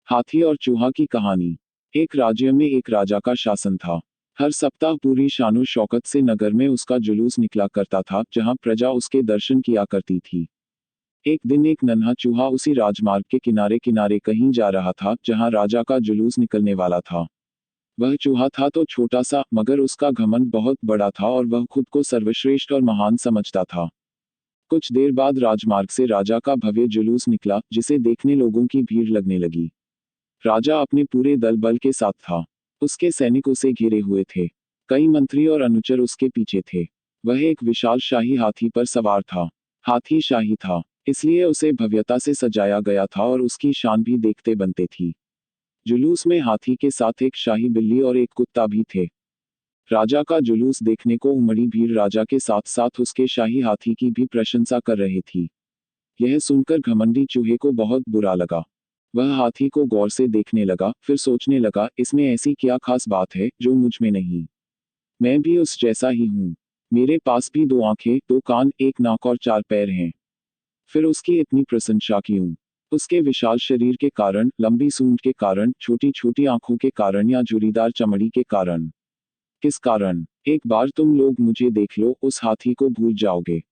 हाथी और चूहा की कहानी। एक राज्य में एक राजा का शासन था। हर सप्ताह पूरी शानो शौकत से नगर में उसका जुलूस निकला करता था, जहां प्रजा उसके दर्शन किया करती थी। एक दिन एक नन्हा चूहा उसी राजमार्ग के किनारे किनारे कहीं जा रहा था, जहां राजा का जुलूस निकलने वाला था। वह चूहा था तो छोटा सा, मगर उसका घमंड बहुत बड़ा था और वह खुद को सर्वश्रेष्ठ और महान समझता था। कुछ देर बाद राजमार्ग से राजा का भव्य जुलूस निकला, जिसे देखने लोगों की भीड़ लगने लगी। राजा अपने पूरे दल बल के साथ था। उसके सैनिक उसे घेरे हुए थे। कई मंत्री और अनुचर उसके पीछे थे। वह एक विशाल शाही हाथी पर सवार था। हाथी शाही था, इसलिए उसे भव्यता से सजाया गया था और उसकी शान भी देखते बनते थी। जुलूस में हाथी के साथ एक शाही बिल्ली और एक कुत्ता भी थे। राजा का जुलूस देखने को उमड़ी भीड़ राजा के साथ साथ उसके शाही हाथी की भी प्रशंसा कर रही थी। यह सुनकर घमंडी चूहे को बहुत बुरा लगा। वह हाथी को गौर से देखने लगा, फिर सोचने लगा, इसमें ऐसी क्या खास बात है जो मुझ में नहीं। मैं भी उस जैसा ही हूँ। मेरे पास भी दो आंखें, दो कान, एक नाक और चार पैर हैं। फिर उसकी इतनी प्रशंसा क्यों? उसके विशाल शरीर के कारण, लंबी सूंड के कारण, छोटी छोटी आंखों के कारण या झुर्रीदार चमड़ी के कारण? किस कारण? एक बार तुम लोग मुझे देख लो, उस हाथी को भूल जाओगे।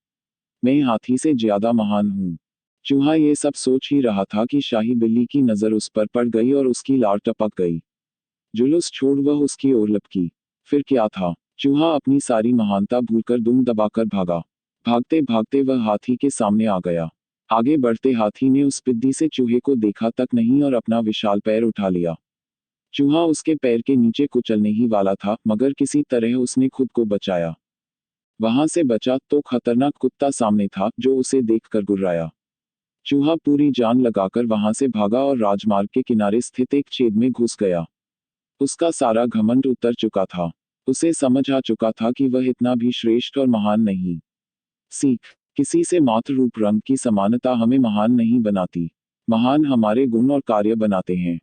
मैं हाथी से ज्यादा महान हूँ। चूहा ये सब सोच ही रहा था कि शाही बिल्ली की नजर उस पर पड़ गई और उसकी लार टपक गई। जुलूस छोड़ वह उसकी ओर लपकी। फिर क्या था? चूहा अपनी सारी महानता भूलकर दुम दबाकर भागा। भागते भागते वह हाथी के सामने आ गया। आगे बढ़ते हाथी ने उस पिद्दी से चूहे को देखा तक नहीं और अपना विशाल पैर उठा लिया। चूहा उसके पैर के नीचे कुचलने ही वाला था, मगर किसी तरह उसने खुद को बचाया। वहां से बचा तो खतरनाक कुत्ता सामने था, जो उसे देखकर गुर्राया। चूहा पूरी जान लगाकर वहां से भागा और राजमार्ग के किनारे स्थित एक छेद में घुस गया। उसका सारा घमंड उतर चुका था। उसे समझ आ चुका था कि वह इतना भी श्रेष्ठ और महान नहीं। सीख। किसी से मात्र रूप रंग की समानता हमें महान नहीं बनाती। महान हमारे गुण और कार्य बनाते हैं।